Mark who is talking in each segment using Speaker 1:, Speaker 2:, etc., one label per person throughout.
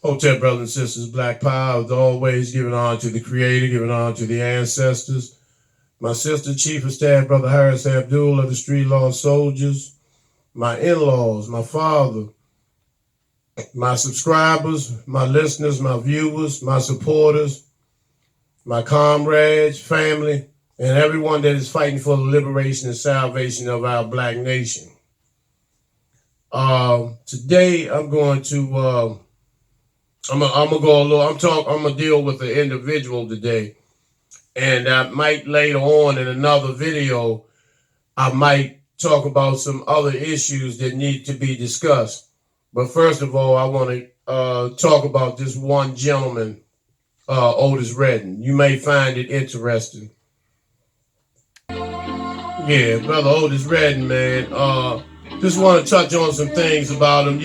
Speaker 1: Hotel brothers and sisters, Black Power, as always, giving honor to the Creator, giving honor to the ancestors. My sister, Chief of Staff, Brother Harris Abdul of the Street Law Soldiers, my in-laws, my father, my subscribers, my listeners, my viewers, my supporters, my comrades, family, and everyone that is fighting for the liberation and salvation of our Black nation. Today, I'm going to I'm gonna go a little. I'm gonna deal with the individual today, and I might later on in another video, I might talk about some other issues that need to be discussed. But first of all, I want to talk about this one gentleman, Otis Redding. You may find it interesting. Yeah, brother Otis Redding, man. Just want to touch on some things about him.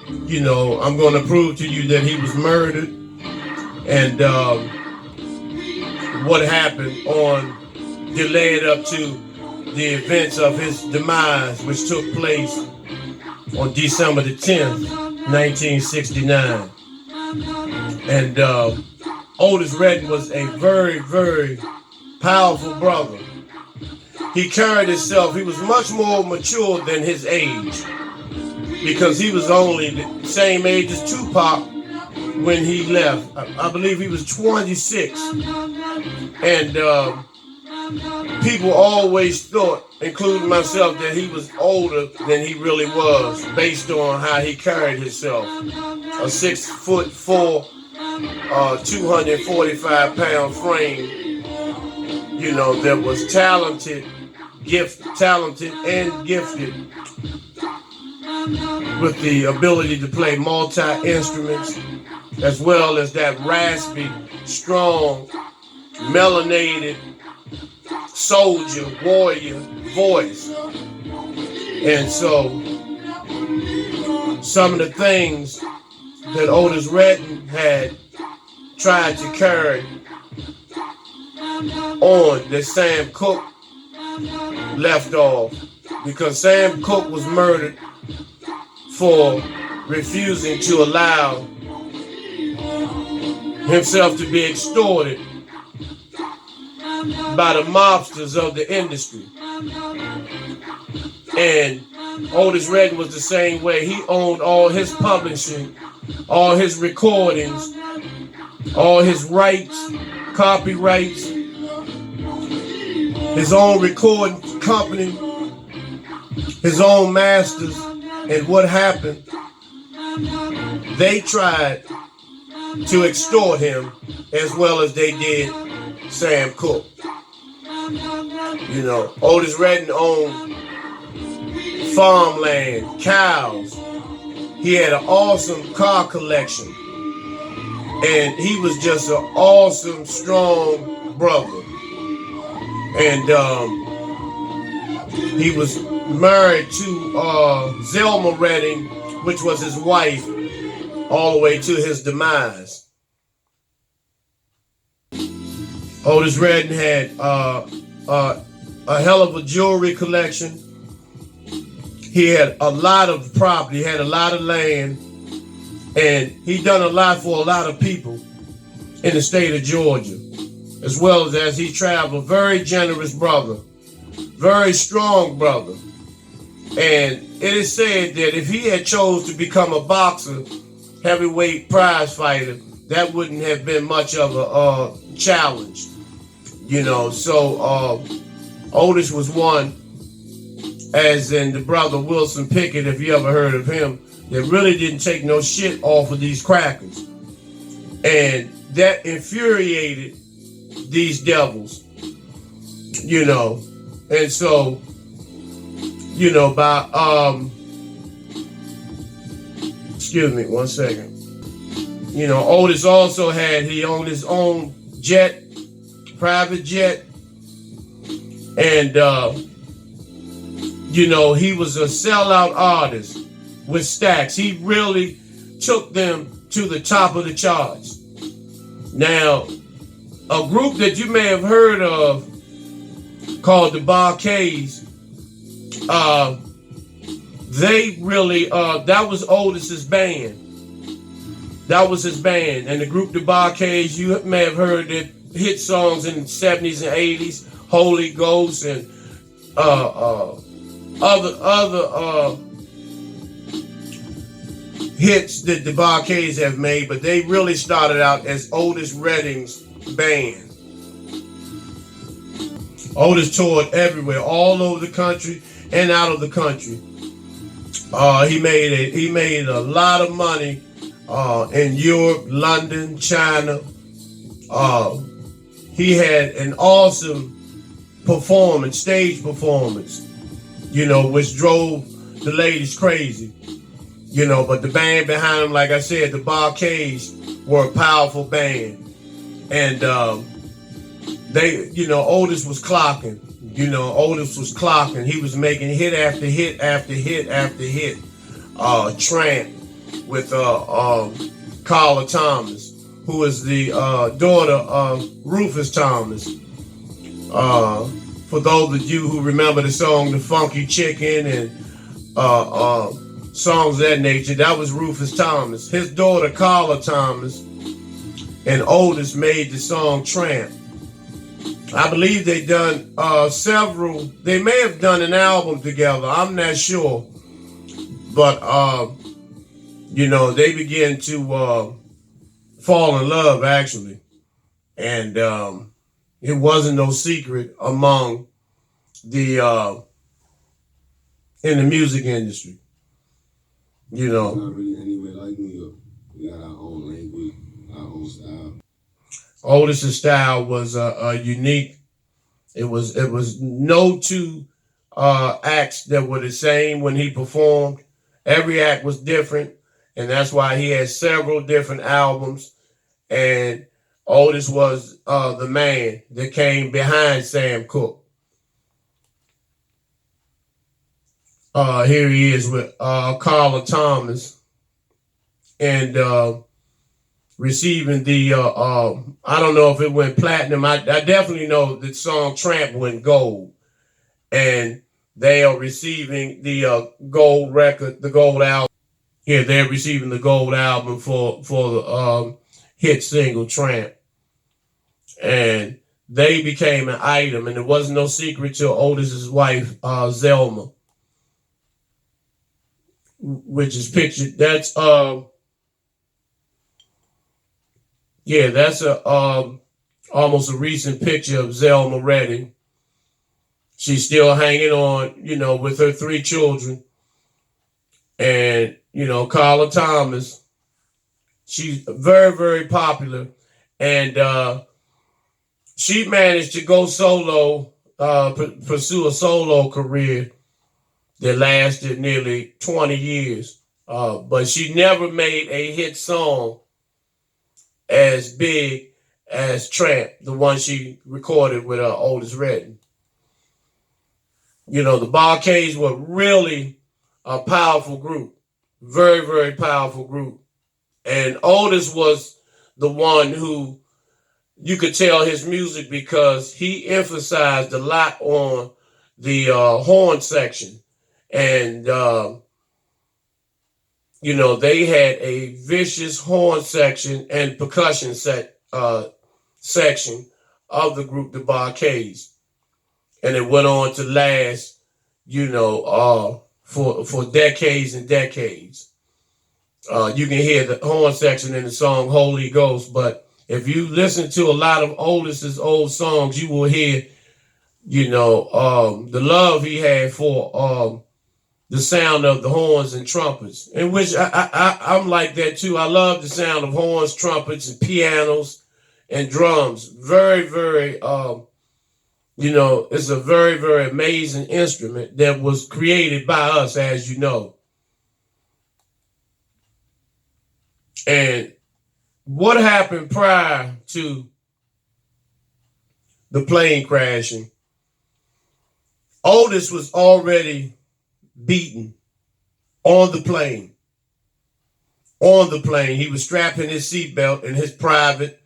Speaker 1: I'm going to prove to you that he was murdered and what happened that led up to the events of his demise, which took place on December the 10th, 1969. And Otis Redding was a very, very powerful brother. He carried himself, he was much more mature than his age, because he was only the same age as Tupac when he left. I believe he was 26. And people always thought, including myself, that he was older than he really was, based on how he carried himself. A 6'4", 245-pound frame, that was talented and gifted, with the ability to play multi-instruments, as well as that raspy, strong, melanated soldier, warrior voice. And so, some of the things that Otis Redding had tried to carry on that Sam Cooke left off, because Sam Cooke was murdered for refusing to allow himself to be extorted by the mobsters of the industry. And Otis Redding was the same way. He owned all his publishing, all his recordings, all his rights, copyrights, his own recording company, his own masters. And what happened? They tried to extort him as well as they did Sam Cooke. Otis Redding owned farmland, cows. He had an awesome car collection. And he was just an awesome, strong brother. And he was married to Zelma Redding, which was his wife, all the way to his demise. Otis Redding had a hell of a jewelry collection. He had a lot of property, he had a lot of land, and he done a lot for a lot of people in the state of Georgia, as well as he traveled. Very generous brother, very strong brother. And it is said that if he had chose to become a boxer, heavyweight prize fighter, that wouldn't have been much of a challenge. So Otis was one, as in the brother Wilson Pickett, if you ever heard of him, that really didn't take no shit off of these crackers. And that infuriated these devils, And so, excuse me, one second. Otis also he owned his own jet, private jet. And, he was a sellout artist with stacks. He really took them to the top of the charts. Now, a group that you may have heard of called the Barcades, they really, that was Otis's band. That was his band. And the group The Barcades, you may have heard their hit songs in the 70s and 80s, Holy Ghost and other hits that the Barcades have made, but they really started out as Otis Redding's band. Otis toured everywhere, all over the country and out of the country. He made a lot of money in Europe, London, China. He had an awesome stage performance, which drove the ladies crazy. But the band behind him, like I said, the Barcades were a powerful band. And Otis was clocking. He was making hit after hit after hit after hit. Tramp with Carla Thomas, who is the daughter of Rufus Thomas. For those of you who remember the song The Funky Chicken and songs of that nature, that was Rufus Thomas. His daughter Carla Thomas and Otis made the song Tramp. I believe they may have done an album together, I'm not sure. But they began to fall in love, actually. And it wasn't no secret among the in the music industry.
Speaker 2: It's not really anywhere like New York. We got our own language, our own style.
Speaker 1: Otis's style was unique. It was no two acts that were the same when he performed. Every act was different, and that's why he had several different albums. And Otis was the man that came behind Sam Cooke. Here he is with Carla Thomas, and receiving the I don't know if it went platinum. I definitely know the song Tramp went gold, and they are receiving the gold record, the gold album. Yeah, they're receiving the gold album for the hit single Tramp, and they became an item, and it wasn't no secret to Otis's wife Zelma, which is pictured. That's that's almost a recent picture of Zelma Redding. She's still hanging on, with her 3 children. And, Carla Thomas, she's very, very popular. And she managed to go solo, pursue a solo career that lasted nearly 20 years. But she never made a hit song as big as Tramp, the one she recorded with Otis Redding. The Barcades were really a powerful group. Very, very powerful group. And Otis was the one who you could tell his music because he emphasized a lot on the horn section. And, they had a vicious horn section and percussion section of the group, the Barcades. And it went on to last, for decades and decades. You can hear the horn section in the song Holy Ghost, but if you listen to a lot of Otis's old songs, you will hear, the love he had for the sound of the horns and trumpets, in which I'm like that too. I love the sound of horns, trumpets, and pianos and drums. Very, very, it's a very, very amazing instrument that was created by us, as you know. And what happened prior to the plane crashing? Otis was already beaten on the plane. On the plane. He was strapped in his seatbelt in his private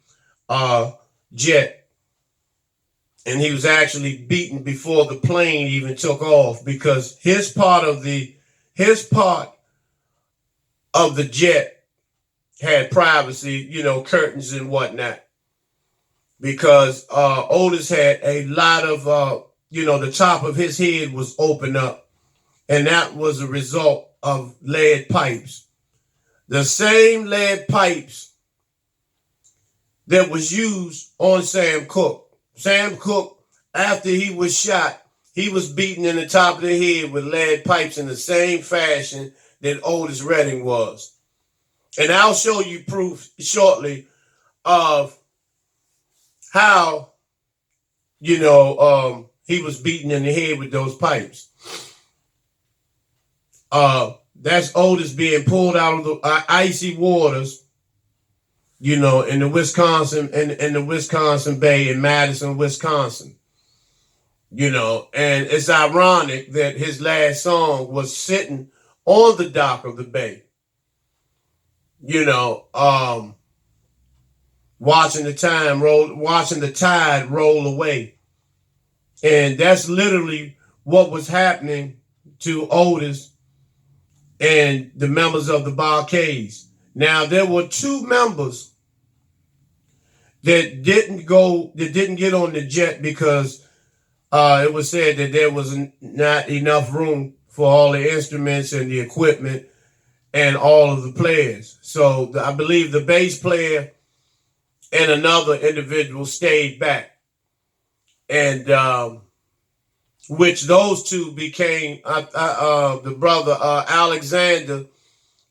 Speaker 1: jet. And he was actually beaten before the plane even took off because his part of the jet had privacy, curtains and whatnot. Because Otis had a lot of, the top of his head was open up. And that was a result of lead pipes. The same lead pipes that was used on Sam Cooke. Sam Cooke, after he was shot, he was beaten in the top of the head with lead pipes in the same fashion that Otis Redding was. And I'll show you proof shortly of how, he was beaten in the head with those pipes. That's Otis being pulled out of the icy waters, in the Wisconsin Bay in Madison, Wisconsin. And it's ironic that his last song was sitting on the dock of the bay. Watching the tide roll away. And that's literally what was happening to Otis and the members of the Barcades. Now, there were two members that didn't get on the jet because it was said that there was not enough room for all the instruments and the equipment and all of the players. So I believe the bass player and another individual stayed back. And which those two became the brother Alexander,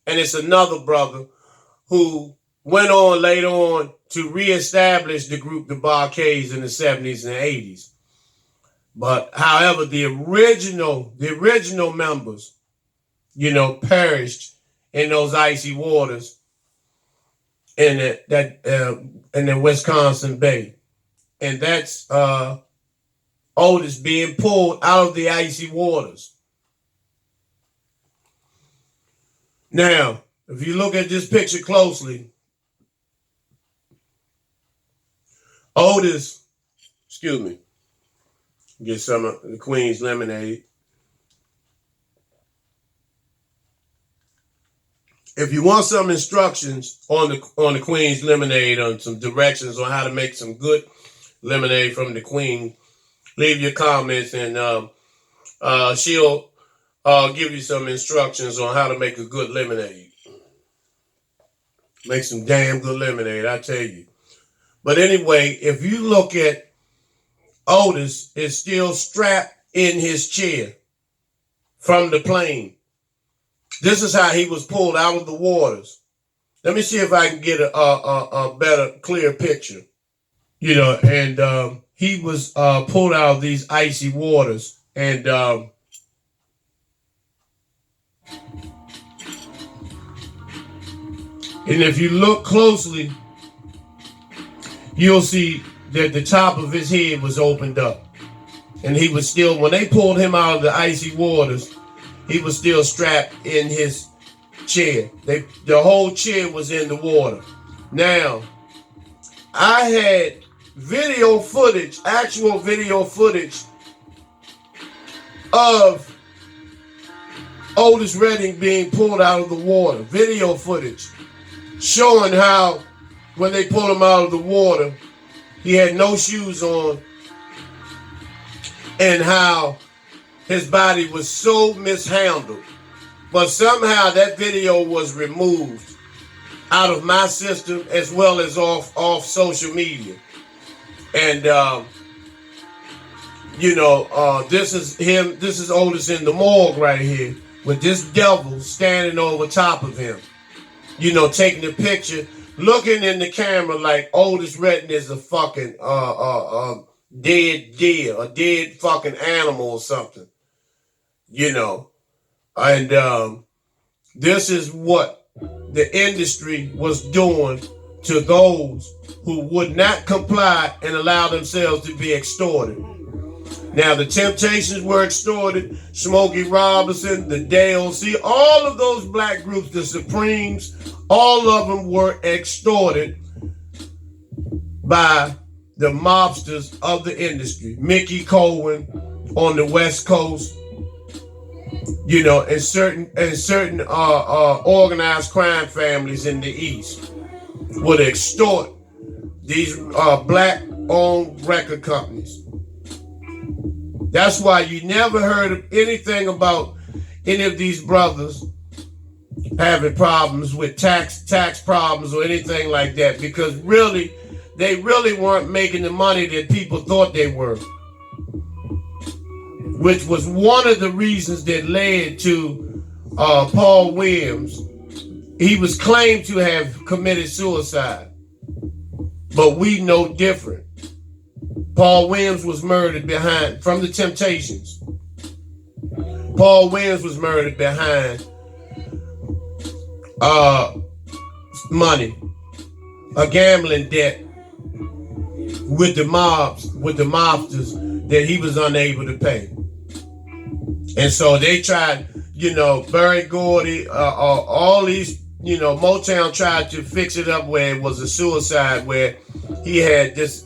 Speaker 1: and it's another brother who went on later on to reestablish the group the Barcades in the 70s and 80s. But however, the original members, perished in those icy waters in the Wisconsin Bay. And that's Otis being pulled out of the icy waters. Now, if you look at this picture closely, Otis, get some of the Queen's lemonade. If you want some instructions on the Queen's lemonade, on some directions on how to make some good lemonade from the Queen, leave your comments and she'll give you some instructions on how to make a good lemonade. Make some damn good lemonade, I tell you. But anyway, if you look at Otis, is still strapped in his chair from the plane. This is how he was pulled out of the waters. Let me see if I can get a better, clear picture. And he was pulled out of these icy waters. And if you look closely, you'll see that the top of his head was opened up. And he was still, when they pulled him out of the icy waters, he was still strapped in his chair. The whole chair was in the water. Now, I had actual video footage of Otis Redding being pulled out of the water. Video footage showing how when they pulled him out of the water, he had no shoes on, and how his body was so mishandled. But somehow that video was removed out of my system as well as off social media. And this is him. This is Otis in the morgue right here with this devil standing over top of him. Taking the picture, looking in the camera like Otis Redding is a fucking dead deer, a dead fucking animal or something. And this is what the industry was doing to those who would not comply and allow themselves to be extorted. Now, the Temptations were extorted, Smokey Robinson, the DLC, all of those black groups, the Supremes, all of them were extorted by the mobsters of the industry. Mickey Cohen on the West Coast, You know, and certain organized crime families in the East would extort these black-owned record companies. That's why you never heard of anything about any of these brothers having problems with tax problems or anything like that, because really, they really weren't making the money that people thought they were, which was one of the reasons that led to Paul Williams. He was claimed to have committed suicide, but we know different. Paul Williams was murdered from the Temptations. Paul Williams was murdered behind money, a gambling debt with the mobsters that he was unable to pay. And so they tried, Berry Gordy, all these, Motown tried to fix it up where it was a suicide, where he had this,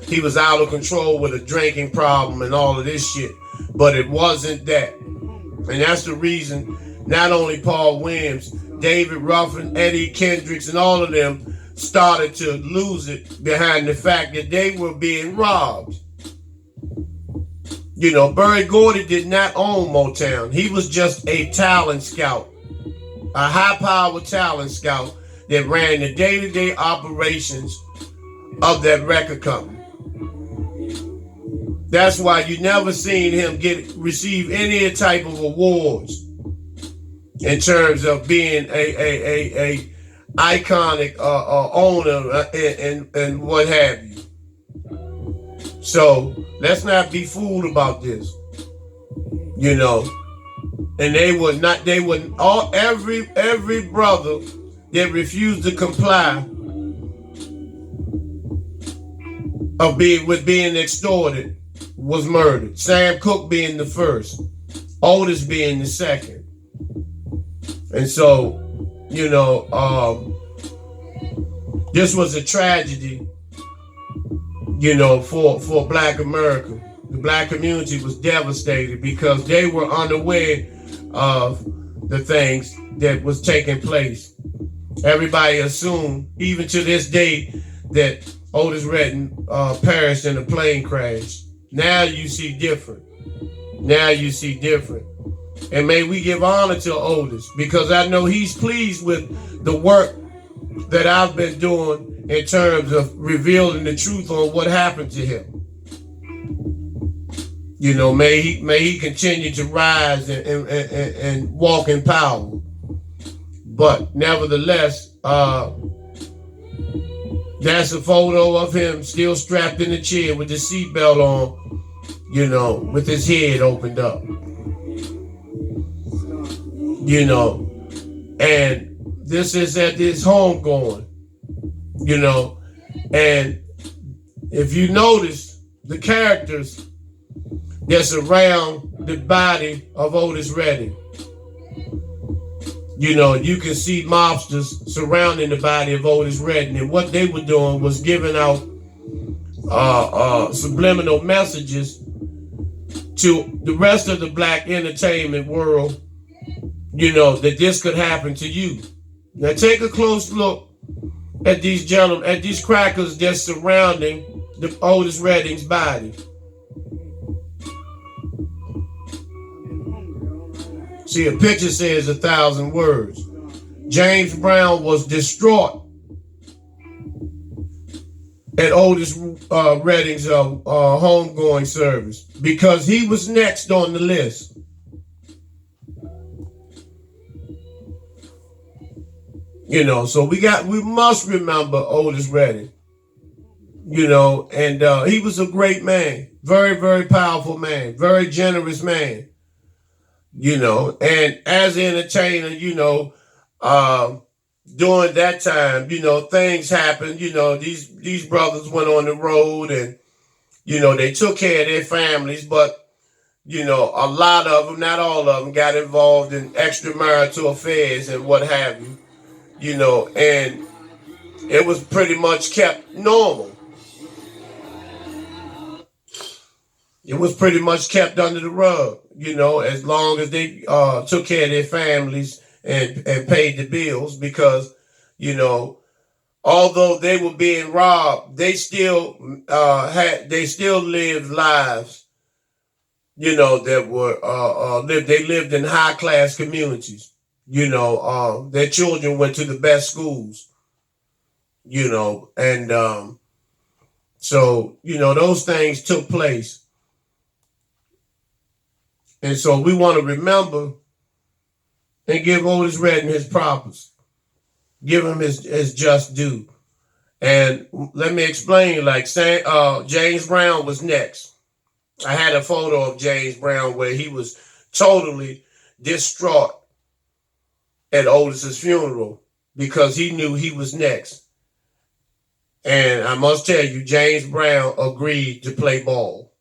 Speaker 1: he was out of control with a drinking problem and all of this shit. But it wasn't that. And that's the reason not only Paul Williams, David Ruffin, Eddie Kendricks, and all of them started to lose it behind the fact that they were being robbed. Berry Gordy did not own Motown. He was just a talent scout, a high-powered talent scout that ran the day-to-day operations of that record company. That's why you never seen him receive any type of awards in terms of being a iconic owner and what have you. So let's not be fooled about this, And every brother that refused to comply with being extorted was murdered. Sam Cooke being the first, Otis being the second. And so, this was a tragedy, for Black America. The Black community was devastated because they were unaware of the things that was taking place. Everybody assumed, even to this day, that Otis Redding perished in a plane crash. Now you see different. And may we give honor to Otis, because I know he's pleased with the work that I've been doing in terms of revealing the truth on what happened to him. May he continue to rise and walk in power. But nevertheless, that's a photo of him still strapped in the chair with the seatbelt on, with his head opened up. And this is at his home going, and if you notice the characters that's around the body of Otis Redding, you can see mobsters surrounding the body of Otis Redding, and what they were doing was giving out subliminal messages to the rest of the black entertainment world, that this could happen to you. Now take a close look at these gentlemen, at these crackers that's surrounding the Otis Redding's body. See, a picture says 1,000 words. James Brown was distraught at Otis Redding's homegoing service because he was next on the list. So we must remember Otis Redding, and he was a great man, very, very powerful man, very generous man, and as an entertainer, during that time, things happened, these brothers went on the road and, they took care of their families, but, a lot of them, not all of them, got involved in extramarital affairs and what have you. And it was pretty much kept normal. It was pretty much kept under the rug. as long as they took care of their families and paid the bills, because, although they were being robbed, they still lived lives, that were they lived in high class communities. Their children went to the best schools, and so those things took place. And so we want to remember and give Otis Redding his propers. Give him his just due. And let me explain, like James Brown was next. I had a photo of James Brown where he was totally distraught at Otis's funeral because he knew he was next. And I must tell you, James Brown agreed to play ball.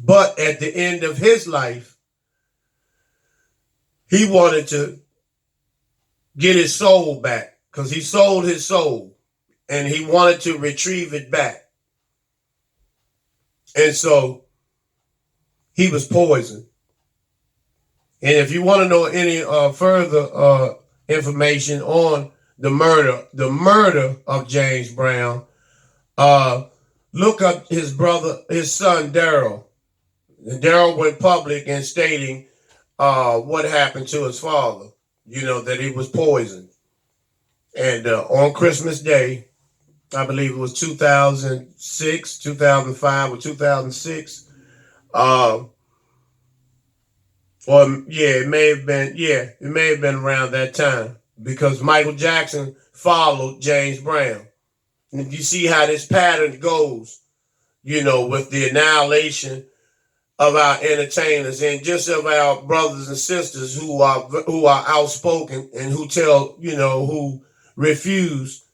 Speaker 1: But at the end of his life, he wanted to get his soul back because he sold his soul and he wanted to retrieve it back. And so he was poisoned. And if you want to know any further information on the murder of James Brown, look up his son, Daryl. And Daryl went public in stating what happened to his father, that he was poisoned. And on Christmas Day, I believe it was 2006, 2005, or 2006. It may have been around that time, because Michael Jackson followed James Brown. And you see how this pattern goes, with the annihilation of our entertainers and just of our brothers and sisters who are outspoken and who who refuse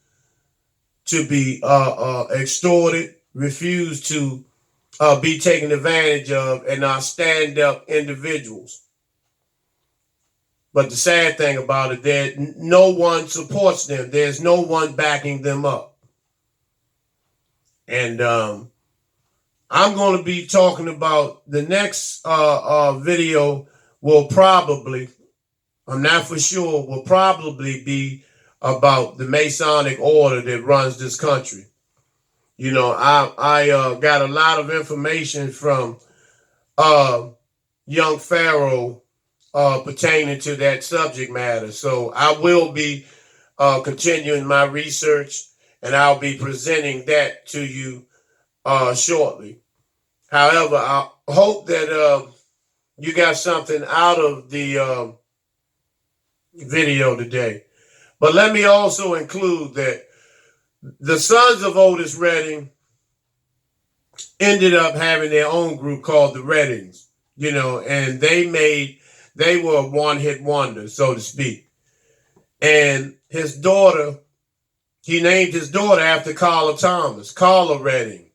Speaker 1: to be extorted, refuse to be taken advantage of, and are stand-up individuals. But the sad thing about it, that no one supports them. There's no one backing them up. And I'm going to be talking about the next video will probably, I'm not for sure, will probably be about the Masonic order that runs this country. I got a lot of information from young Pharaoh pertaining to that subject matter. So I will be continuing my research, and I'll be presenting that to you shortly. However, I hope that you got something out of the video today. But let me also include that the sons of Otis Redding ended up having their own group called the Reddings, and they were a one-hit wonder, so to speak. And his daughter, he named his daughter after Carla Redding.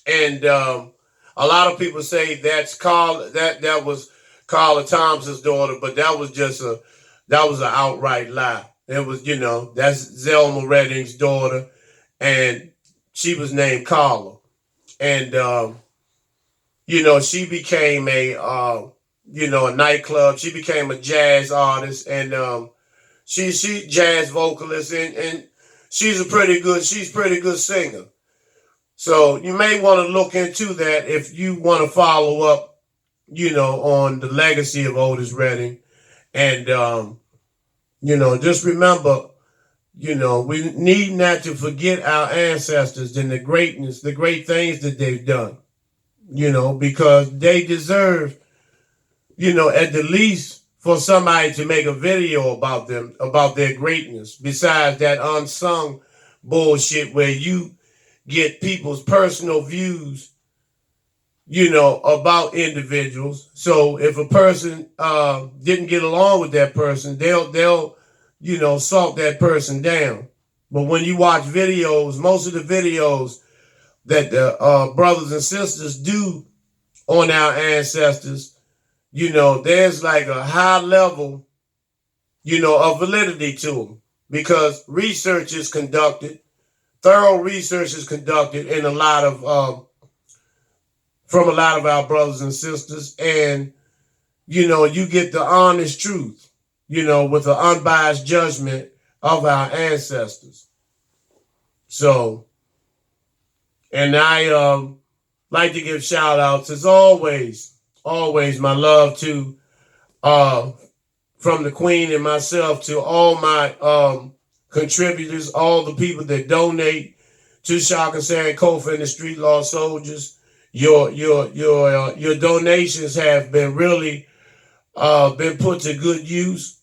Speaker 1: And a lot of people say that was Carla Thomas's daughter, but that was an outright lie. It was, that's Zelma Redding's daughter, and she was named Carla. And she became a nightclub. She became a jazz artist, and she jazz vocalist, and she's pretty good singer. So you may want to look into that if you want to follow up, on the legacy of Otis Redding. And just remember, we need not to forget our ancestors and the great things that they've done, because they deserve, at the least for somebody to make a video about them, about their greatness, besides that unsung bullshit where you get people's personal views, about individuals. So if a person didn't get along with that person, they'll salt that person down. But when you watch videos, most of the videos that the brothers and sisters do on our ancestors, there's like a high level, of validity to them, because thorough research is conducted in a lot of from a lot of our brothers and sisters. And, you get the honest truth, with the unbiased judgment of our ancestors. So, and I like to give shout outs as always, my love to, from the Queen and myself, to all my contributors, all the people that donate to Shaka Sankofa and the Street Law Soldiers. Your donations have been really been put to good use.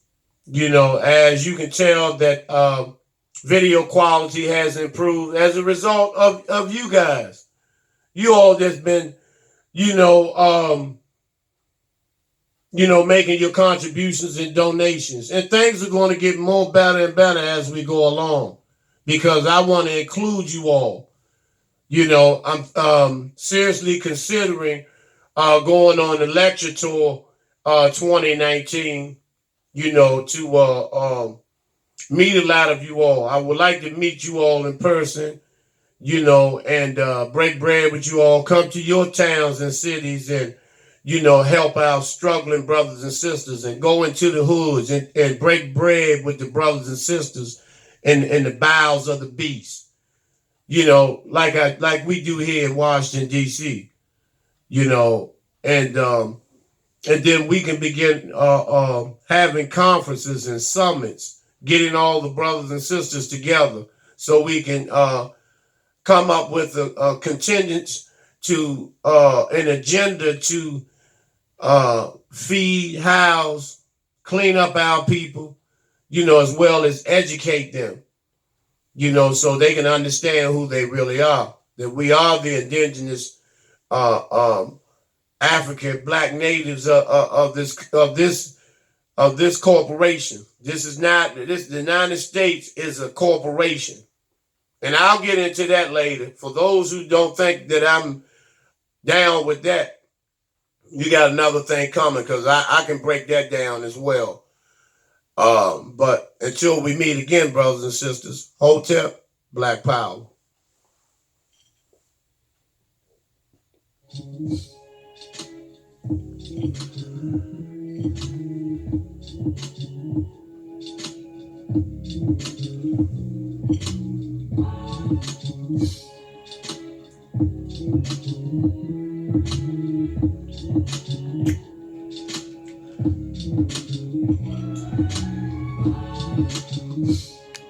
Speaker 1: As you can tell that video quality has improved as a result of you guys. You all just been, making your contributions and donations. And things are going to get more better and better as we go along, because I want to include you all. I'm seriously considering going on the lecture tour 2019, to meet a lot of you all. I would like to meet you all in person, and break bread with you all, come to your towns and cities and, help our struggling brothers and sisters, and go into the hoods and break bread with the brothers and sisters in the bowels of the beast, like we do here in Washington, D.C., and then we can begin having conferences and summits, getting all the brothers and sisters together so we can come up with a contingent to an agenda to feed, house, clean up our people, as well as educate them, so they can understand who they really are. That we are the indigenous African Black natives of this corporation. This is not this. The United States is a corporation, and I'll get into that later. For those who don't think that I'm down with that, you got another thing coming, because I can break that down as well. But until we meet again, brothers and sisters, Hotep, Black Power.